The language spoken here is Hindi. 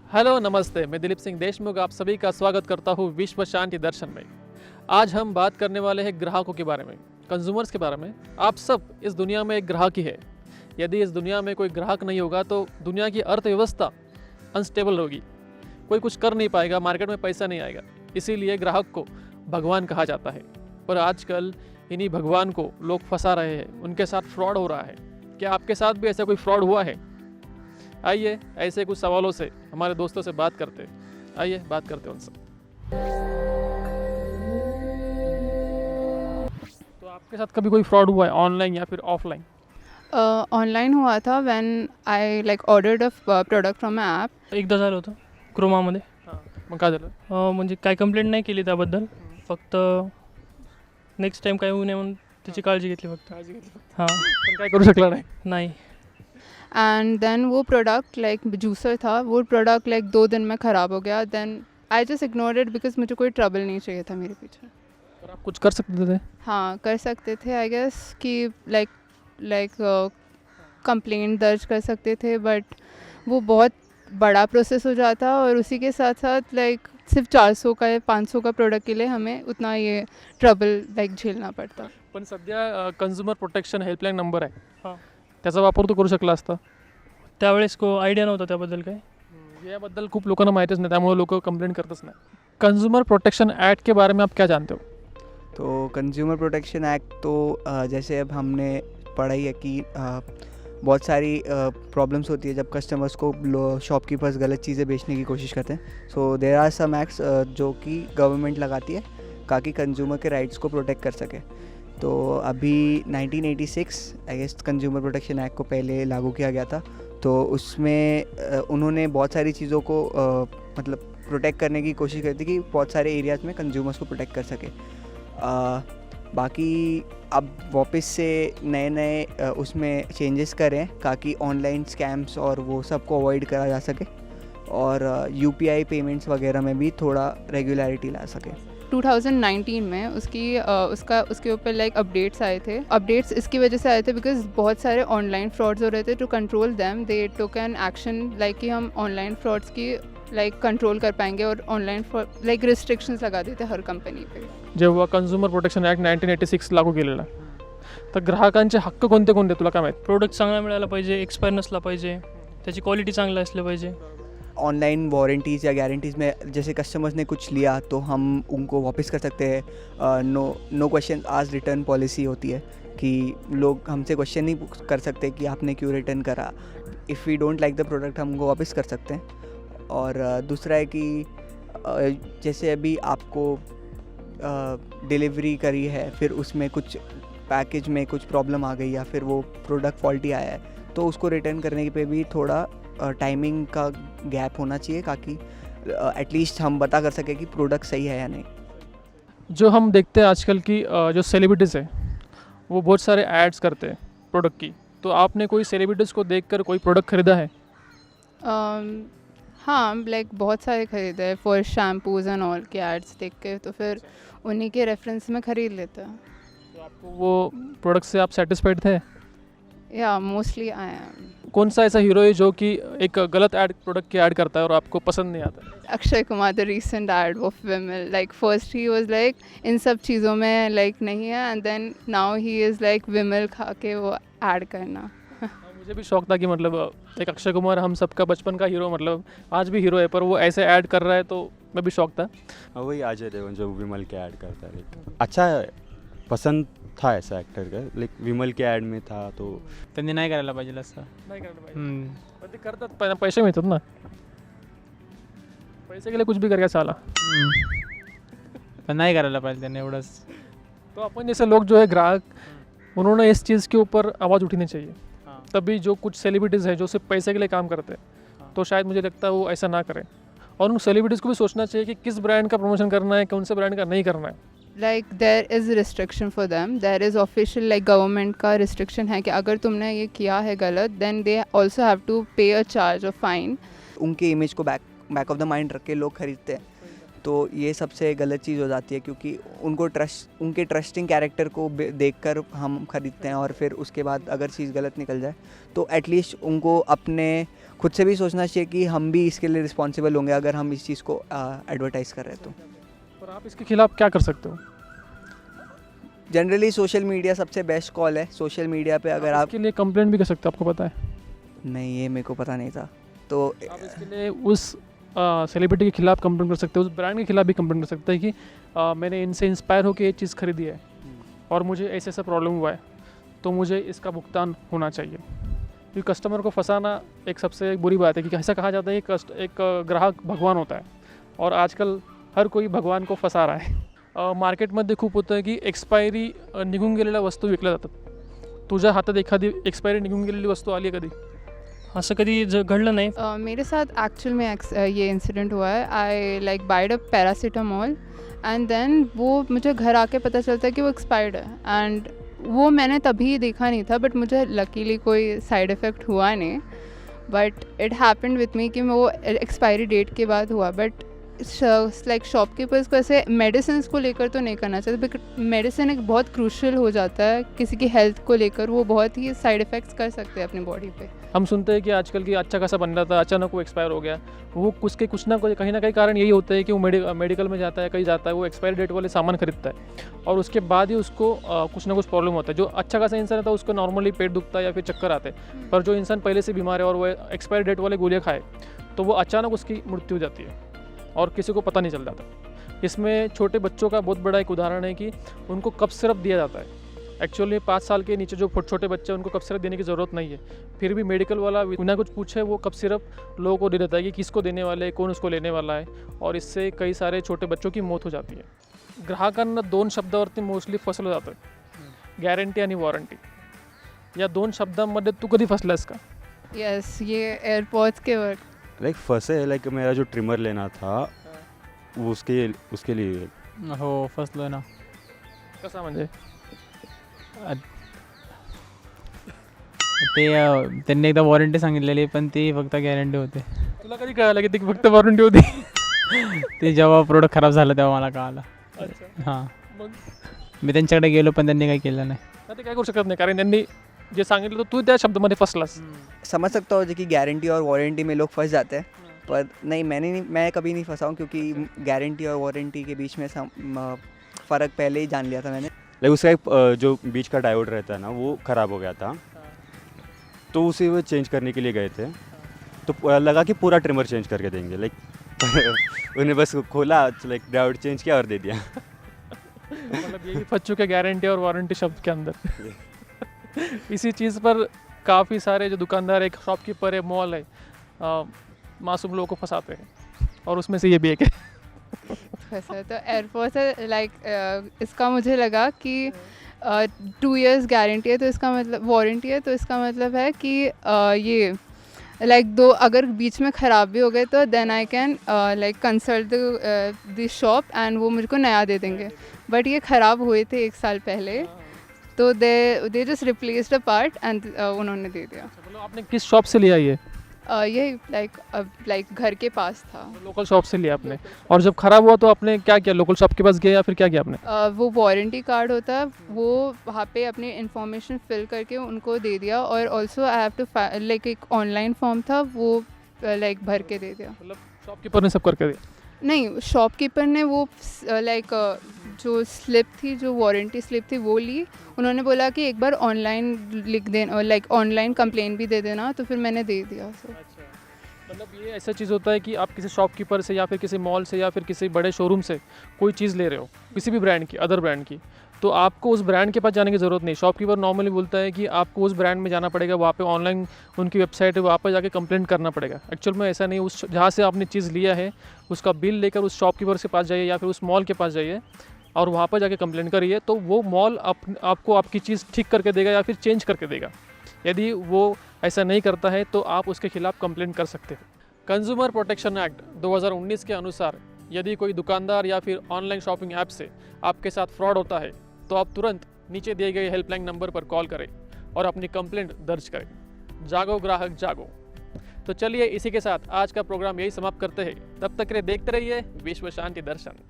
हेलो नमस्ते, मैं दिलीप सिंह देशमुख आप सभी का स्वागत करता हूँ विश्व शांति दर्शन में। आज हम बात करने वाले हैं ग्राहकों के बारे में, कंज्यूमर्स के बारे में। आप सब इस दुनिया में एक ग्राहक ही है। यदि इस दुनिया में कोई ग्राहक नहीं होगा तो दुनिया की अर्थव्यवस्था अनस्टेबल होगी, कोई कुछ कर नहीं पाएगा, मार्केट में पैसा नहीं आएगा। इसीलिए ग्राहक को भगवान कहा जाता है। पर आजकल इन्हीं भगवान को लोग फंसा रहे हैं, उनके साथ फ्रॉड हो रहा है। क्या आपके साथ भी ऐसा कोई फ्रॉड हुआ है? आइए ऐसे कुछ सवालों से हमारे दोस्तों से बात करते हैं। आइए बात करते हैं उनसे। तो आपके साथ कभी कोई फ्रॉड हुआ है, ऑनलाइन या फिर ऑफलाइन? ऑनलाईन हुआ था when I ordered a product from a app. एकदा झालं होतं क्रोमामध्ये. हां, मग काय झालं? म्हणजे काय कंप्लेंट नाही केली त्याबद्दल, फक्त नेक्स्ट टाईम काय होऊ नये म्हणून त्याची काळजी घेतली फक्त. काळजी घेतली, हां. पण काय करू शकला नाही. नाही. एंड देन वो प्रोडक्ट जूसर था, वो प्रोडक्ट 2 दिन में ख़राब हो गया. Then I just ignored it because मुझे कोई ट्रबल नहीं चाहिए था मेरे पीछे. पर आप कुछ कर सकते थे? हाँ, कर सकते थे आई गेस कि लाइक कंप्लेंट दर्ज कर सकते थे, बट वो बहुत बड़ा प्रोसेस हो जाता और उसी के साथ साथ सिर्फ 400 का या 500 का प्रोडक्ट के लिए हमें उतना ये ट्रबल झेलना पड़ता. पण सध्या कंझ्युमर प्रोटेक्शन हेल्पलाईन नंबर आहे, हां. त्याचा वापर तो करू शकला असता. त्यावेळेस को आयडिया नव्हता त्याबद्दल काय. याबद्दल खूप लोकांना माहितीच नाही, त्यामुळे लोक कंप्लेंट करतच नाही. कंज्यूमर प्रोटेक्शन एक्ट के बारे में आप क्या जानते हो? तो कंज्यूमर प्रोटेक्शन एक्ट तो जैसे अब हमने पढ़ाई है कि बहुत सारी प्रॉब्लम्स होती है जब कस्टमर्स को शॉपकीपर्स गलत चीज़ें बेचने की कोशिश करते हैं. So there are some acts जो कि गवर्नमेंट लगाती है ताकि कंज्यूमर के राइट्स को प्रोटेक्ट कर सके. तो अभी 1986 I guess consumer protection act को पहले लागू किया गया था. तो उसमें उन्होंने बहुत सारी चीज़ों को मतलब प्रोटेक्ट करने की कोशिश करी थी कि बहुत सारे एरियाज़ में कंज्यूमर्स को प्रोटेक्ट कर सके. बाकी अब वापस से नए उसमें चेंजेस करें ताकि ऑनलाइन स्कैम्स और वो सबको अवॉइड करा जा सके और यूपीआई पेमेंट्स वगैरह में भी थोड़ा रेगुलरिटी ला सके. 2019 में उसके ऊपर अपडेट्स आए थे. अपडेट्स इसकी वजह से आए थे बिकॉज बहुत सारे ऑनलाइन फ्रॉड्स हो रहे थे. To control them they took an action कि हम ऑनलाइन फ्रॉड्स की कंट्रोल कर पाएंगे और ऑनलाइन रिस्ट्रिक्शंस लगा देते हर कंपनी पे. जेव्हा कंझ्युमर प्रोटेक्शन ॲक्ट 1986 लागू केलेला, तर ग्राहकांचे हक्क कोणते कोणते तुला काय माहीत? प्रोडक्ट चांगला मिळाला पाहिजे, एक्सपायर नसला पाहिजे, त्याची क्वालिटी चांगली असली पाहिजे. ऑनलाइन वारंटीज़ या गारंटीज़ में जैसे कस्टमर्स ने कुछ लिया तो हम उनको वापस कर सकते हैं. नो क्वेश्चन आज रिटर्न पॉलिसी होती है कि लोग हमसे क्वेश्चन नहीं कर सकते कि आपने क्यों रिटर्न करा. If we don't like the product हम उनको वापस कर सकते हैं. और दूसरा है कि जैसे अभी आपको डिलीवरी करी है, फिर उसमें कुछ पैकेज में कुछ प्रॉब्लम आ गई या फिर वो प्रोडक्ट फॉल्टी आया है, तो उसको रिटर्न करने पे भी थोड़ा टाइमिंग का गैप होना चाहिए ताकि एटलीस्ट हम बता कर सकें कि प्रोडक्ट सही है या नहीं. जो हम देखते हैं आजकल की जो सेलिब्रिटीज़ है वो बहुत सारे एड्स करते हैं प्रोडक्ट की. तो आपने कोई सेलिब्रिटीज़ को देखकर कोई प्रोडक्ट खरीदा है? हाँ, बहुत सारे खरीदे हैं फॉर शैम्पूज एंड ऑल के एड्स देख के, तो फिर उन्हीं के रेफरेंस में ख़रीद लेते हैं. तो आपको वो प्रोडक्ट से आप सेटिस्फाइड थे? या मोस्टली आई एम. कौन सा ऐसा हीरो है जो कि एक गलत ऐड प्रोडक्ट की ऐड करता है और आपको पसंद नहीं आता? Akshay Kumar the recent ad of Vimal. First he was in सब चीज़ों में नहीं है and then now he is Vimal खा के वो ऐड करना. मुझे भी शौक था कि मतलब एक अक्षय कुमार हम सबका बचपन का हीरो, मतलब आज भी हीरो है, पर वो ऐसे ऐड कर रहा है तो मैं भी शौक था. वही अजय देवगन जो विमल के ऐड करता है, अच्छा पसंद था ऐसा एक्टर का. विमल के ऐड में था तो त्यांनी नाही करायला पाहिजे असं. नाही करायला पाहिजे. पण ते करतात, पैसे मिळतात ना. पैसे के लिए कुछ भी करके चाला. पण नाही करायला पाहिजे त्यांनी एवढंच. तो अपन जैसे लोग जो है ग्राहक, उन्होंने इस चीज़ के ऊपर आवाज़ उठानी चाहिए. तभी जो कुछ सेलिब्रिटीज़ हैं जो सिर्फ पैसे के लिए काम करते हैं, तो शायद मुझे लगता है वो ऐसा ना करें. और उन सेलिब्रिटीज़ को भी सोचना चाहिए कि किस ब्रांड का प्रमोशन करना है, कौन से ब्रांड का नहीं करना है. There is restriction for them. There is official government का रिस्ट्रिक्शन है कि अगर तुमने ये किया है गलत then they also have to pay a charge of fine. उनके इमेज को बैक ऑफ द माइंड रख के लोग खरीदते हैं, तो ये सबसे गलत चीज़ हो जाती है क्योंकि उनके ट्रस्टिंग कैरेक्टर को देखकर हम खरीदते हैं और फिर उसके बाद अगर चीज़ गलत निकल जाए तो एटलीस्ट उनको अपने खुद से भी सोचना चाहिए कि हम भी इसके लिए रिस्पॉन्सिबल होंगे अगर हम इस चीज़ को एडवर्टाइज़ कर रहे हैं तो। पर आप इसके खिलाफ क्या कर सकते हो? जनरली सोशल मीडिया सबसे बेस्ट कॉल है। सोशल मीडिया पे अगर आप इसके लिए कंप्लेंट भी कर सकते हो, आपको पता है? नहीं, ये मेरे को पता नहीं था। तो आप इसके लिए उस सेलिब्रिटी के खिलाफ कंप्लेंट कर सकते हो, उस ब्रांड के खिलाफ भी कंप्लेंट कर सकते हैं कि मैंने इनसे इंस्पायर होकर ये चीज़ खरीदी है और मुझे ऐसे ऐसा प्रॉब्लम हुआ है, तो मुझे इसका भुगतान होना चाहिए। क्योंकि कस्टमर को फंसाना एक सबसे बुरी बात है, क्योंकि ऐसा कहा जाता है कि एक ग्राहक भगवान होता है और आजकल हर कोई भगवान को फंसा रहा आहे. मार्केटमध्ये खूप होतं आहे की एक्सपायरी निघून गेलेल्या वस्तू विकल्या जातात. तुझ्या हातात एखादी एक्सपायरी निघून गेलेली वस्तू आली आहे कधी? असं कधी घडलं नाही. मेरे साथ एक्चुअल में ये इंसिडेंट हुआ है. I like buyed a paracetamol and then वो मुझे घर आके पता चलता है कि वो एक्सपायर्ड है. एंड वो मैंने तभी देखा नहीं था, बट मुझे लकीली कोई साइड इफ़ेक्ट हुआ नहीं. But it happened with me कि वो एक्सपायरी डेट के बाद हुआ. बट लाइक शॉपकीपर्स को ऐसे मेडिसिन को लेकर तो नहीं करना चाहिए, बिकॉज मेडिसिन एक बहुत क्रूशल हो जाता है किसी की हेल्थ को लेकर. वो बहुत ही साइड इफ़ेक्ट्स कर सकते हैं अपनी बॉडी पे. हम सुनते हैं कि आजकल की अच्छा खासा बन रहा था, अचानक वो एक्सपायर हो गया. वो उसके कुछ ना कहीं ना कहीं कारण यही होता है कि वो मेडिकल में जाता है, कहीं जाता है, वो एक्सपायरी डेट वाले सामान खरीदता है और उसके बाद ही उसको कुछ ना कुछ प्रॉब्लम होता है. जो अच्छा खासा इंसान रहता है उसको नॉर्मली पेट दुखता है या फिर चक्कर आते हैं, पर जो इंसान पहले से बीमार है और वो एक्सपायरी डेट वाले गोलियाँ खाए तो वो अचानक उसकी मृत्यु हो जाती है और किसी को पता नहीं चल जाता. इसमें छोटे बच्चों का बहुत बड़ा एक उदाहरण है कि उनको कफ सिरप दिया जाता है. एक्चुअली 5 साल के नीचे जो छोटे बच्चे हैं उनको कफ सिरप देने की ज़रूरत नहीं है, फिर भी मेडिकल वाला बिना कुछ पूछे वो कफ सिरप लोगों को दे देता है कि किसको देने वाले हैं, कौन उसको लेने वाला है, और इससे कई सारे छोटे बच्चों की मौत हो जाती है. ग्राहकांना 2 शब्दावरती मोस्टली फसलं जातं, गॅरंटी आणि वॉरंटी. या 2 शब्दांमध्ये तू कधी फसलास का? यस, ये एयरपोर्ट्स के वर्क. लाइक फंसे, लाइक मेरा जो ट्रिमर लेना था वो उसके लिए. हो फसलो ना. कसा म्हणजे? ते त्यांनी एकदा वॉरंटी सांगितलेली पण ती फक्त गॅरंटी होते. तुला कधी कळालं की ती फक्त वॉरंटी होती? ते जेव्हा प्रोडक्ट खराब झालं तेव्हा मला कळालं. हां, मग मी त्यांच्याकडे गेलो पण त्यांनी काही केलं नाही. ते काय करू शकत नाही, कारण त्यांनी जे सांगितलं तर तू त्या शब्दामध्ये फसलास. समझ सकता हूँ कि गारंटी और वारंटी में लोग फंस जाते हैं, पर नहीं, मैं कभी नहीं फंसा हूँ, क्योंकि गारंटी और वारंटी के बीच में फ़र्क पहले ही जान लिया था मैंने. लाइक उसका एक जो बीच का डायोड रहता है ना वो ख़राब हो गया था, तो उसे वो चेंज करने के लिए गए थे. तो लगा कि पूरा ट्रिमर चेंज करके देंगे, लाइक उन्हें बस खोला, लाइक डायोड चेंज किया और दे दिया. मतलब यही फंस चुके गारंटी और वारंटी शब्द के अंदर. इसी चीज़ पर काफ़ी सारे जो दुकानदार, एक शॉपकीपर है, मॉल है, मासूम लोगों को फंसाते हैं और उसमें से ये भी एक है. फंसा तो एयरपोर्ट है. लाइक इसका मुझे लगा कि 2 years गारंटी है, तो इसका मतलब वारंटी है, तो इसका मतलब है कि ये लाइक 2 अगर बीच में ख़राब भी हो गए तो then I can like consult the shop and वो मुझको नया दे देंगे. बट ये ख़राब हुए थे 1 साल पहले, तो they just replaced a part and उन्होंने दे दिया. मतलब आपने किस शॉप से लिया ये? ये लाइक घर के पास था. लोकल शॉप से लिया आपने, और जब ख़राब हुआ तो आपने क्या किया? लोकल शॉप के पास गए या फिर क्या किया आपने? वो वारंटी कार्ड होता है, वो वहाँ पे अपनी इन्फॉर्मेशन फिल करके उनको दे दिया. और also I have to like एक ऑनलाइन फॉर्म था, वो लाइक भर के दे दिया. मतलब शॉपकीपर ने सब करके दिया? नहीं, शॉपकीपर ने वो लाइक जो स्लिप थी, जो वारंटी स्लिप थी, वो ली. उन्होंने बोला कि एक बार ऑनलाइन लिख देना, लाइक ऑनलाइन कंप्लेन भी दे देना, तो फिर मैंने दे दिया. सो मतलब ये ऐसा चीज़ होता है कि आप किसी शॉपकीपर से या फिर किसी मॉल से या फिर किसी बड़े शोरूम से कोई चीज़ ले रहे हो, किसी भी ब्रांड की, अदर ब्रांड की, तो आपको उस ब्रांड के पास जाने की ज़रूरत नहीं. शॉपकीपर नॉर्मली बोलता है कि आपको उस ब्रांड में जाना पड़ेगा, वहाँ पे ऑनलाइन उनकी वेबसाइट है, वहाँ पर जाके कंप्लेंट करना पड़ेगा. एक्चुअल में ऐसा नहीं. उस जहाँ से आपने चीज़ लिया है उसका बिल लेकर उस शॉपकीपर के पास जाइए या फिर उस मॉल के पास जाइए और वहाँ पर जाके कंप्लेंट करिए, तो वो मॉल आपको आपकी चीज़ ठीक करके देगा या फिर चेंज करके देगा. यदि वो ऐसा नहीं करता है तो आप उसके खिलाफ कंप्लेंट कर सकते हो. कंज्यूमर प्रोटेक्शन एक्ट 2019 के अनुसार यदि कोई दुकानदार या फिर ऑनलाइन शॉपिंग ऐप से आपके साथ फ्रॉड होता है तो आप तुरंत नीचे दिए गए हेल्पलाइन नंबर पर कॉल करें और अपनी कंप्लेंट दर्ज करें. जागो ग्राहक जागो. तो चलिए इसी के साथ आज का प्रोग्राम यही समाप्त करते हैं. तब तक के लिए देखते रहिए विश्व शांति दर्शन.